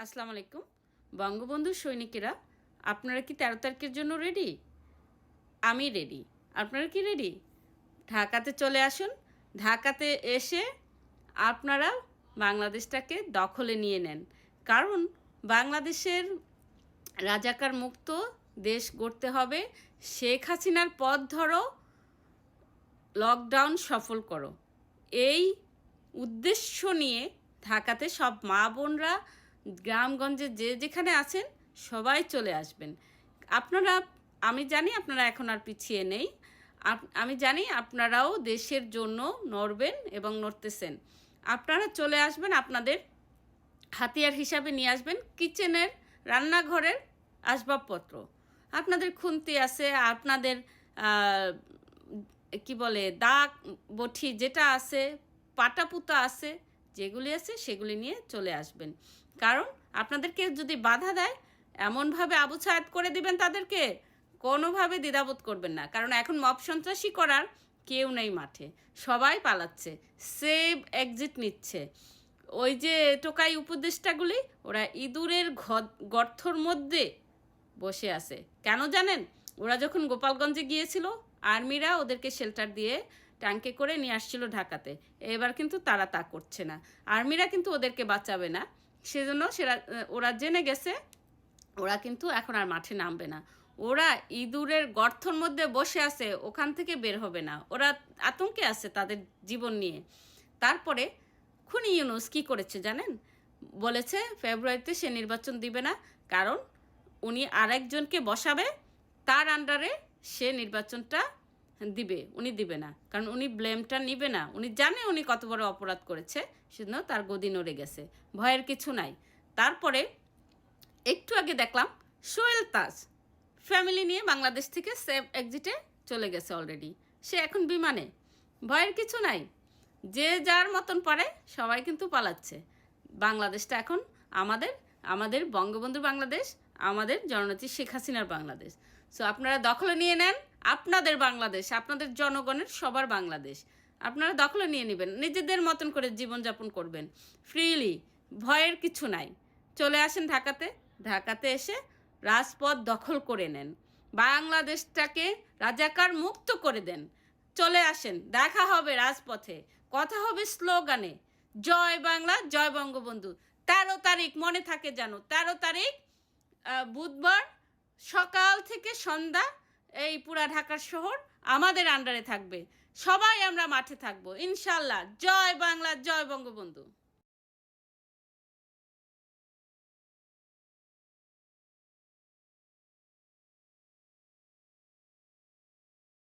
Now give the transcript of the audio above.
আসসালামু আলাইকুম। বঙ্গবন্ধু সৈনিকেরা, আপনারা কি ১৩ তারিখের জন্য রেডি? আমি রেডি। আপনারা কি রেডি? ঢাকাতে চলে আসুন। ঢাকাতে এসে আপনারা বাংলাদেশটাকে দখলে নিয়ে নেন। কারণ বাংলাদেশের রাজাকার মুক্ত দেশ গড়তে হবে। শেখ হাসিনার পথ ধরো, লকডাউন সফল করো। এই উদ্দেশ্য নিয়ে ঢাকাতে সব মা বোনরা গ্রামগঞ্জে যে যেখানে আছেন সবাই চলে আসবেন। আপনারা, আমি জানি আপনারা এখন আর পিছিয়ে নেই। আমি জানি আপনারাও দেশের জন্য নড়বেন এবং নড়তেছেন। আপনারা চলে আসবেন, আপনাদের হাতিয়ার হিসাবে নিয়ে আসবেন কিচেনের, রান্নাঘরের আসবাবপত্র। আপনাদের খুন্তি আছে, আপনাদের কি বলে দাগ বঠি যেটা আছে, পাটাপুতা আছে, যেগুলি আছে সেগুলি নিয়ে চলে আসবেন। কারণ আপনাদেরকে যদি বাধা দেয়, এমনভাবে আবু ছায়াত করে দিবেন তাদেরকে, কোনোভাবে দ্বিধাবোধ করবেন না। কারণ এখন মব সন্ত্রাসী করার কেউ নেই মাঠে, সবাই পালাচ্ছে, সেভ এক্সিট নিচ্ছে। ওই যে টোকাই উপদেষ্টাগুলি, ওরা ইঁদুরের গর্তর মধ্যে বসে আছে। কেন জানেন? ওরা যখন গোপালগঞ্জে গিয়েছিল, আর্মিরা ওদেরকে শেল্টার দিয়ে ট্যাঙ্কে করে নিয়ে আসছিল ঢাকাতে। এবার কিন্তু তারা তা করছে না, আর্মিরা কিন্তু ওদেরকে বাঁচাবে না। সেজন্য ওরা জেনে গেছে ওরা কিন্তু এখন আর মাঠে নামবে না। ওরা ইঁদুরের গর্তর মধ্যে বসে আছে, ওখান থেকে বের হবে না। ওরা আতঙ্কে আছে তাদের জীবন নিয়ে। তারপরে খুনি ইউনূস কী করেছে জানেন? বলেছে ফেব্রুয়ারিতে সে নির্বাচন দিবে না, কারণ উনি আরেকজনকে বসাবে, তার আন্ডারে সে নির্বাচনটা দিবে। উনি দিবে না, কারণ উনি ব্লেমটা নিবে না। উনি জানে উনি কত বড় অপরাধ করেছে, সেজন্য তার গদি নড়ে গেছে। ভয়ের কিছু নাই। তারপরে একটু আগে দেখলাম সোহেল তাজ ফ্যামিলি নিয়ে বাংলাদেশ থেকে সেফ এক্সিটে চলে গেছে অলরেডি। সে এখন বিমানে। ভয়ের কিছু নাই। যে যার মতন পারে সবাই কিন্তু পালাচ্ছে। বাংলাদেশটা এখন আমাদের, আমাদের বঙ্গবন্ধুর বাংলাদেশ, আমাদের জননেত্রী শেখ হাসিনার বাংলাদেশ। সো আপনারা দখলে নিয়ে নেন আপনাদের বাংলাদেশ, আপনাদের জনগণের সবার বাংলাদেশ। আপনারা দখলে নিয়ে নেবেন, নিজেদের মতন করে জীবনযাপন করবেন ফ্রিলি। ভয়ের কিছু নাই। চলে আসেন ঢাকাতে। ঢাকাতে এসে রাজপথ দখল করে নেন, বাংলাদেশটাকে রাজাকার মুক্ত করে দেন। চলে আসেন, দেখা হবে রাজপথে, কথা হবে স্লোগানে, জয় বাংলা, জয় বঙ্গবন্ধু। ১৩ তারিখ মনে থাকে যেন, ১৩ তারিখ বুধবার সকাল থেকে সন্ধ্যা এই পুরা ঢাকার শহর আমাদের আন্ডারে থাকবে। সবাই আমরা মাঠে থাকবো ইনশাল্লাহ। জয় বাংলা, জয় বঙ্গবন্ধু।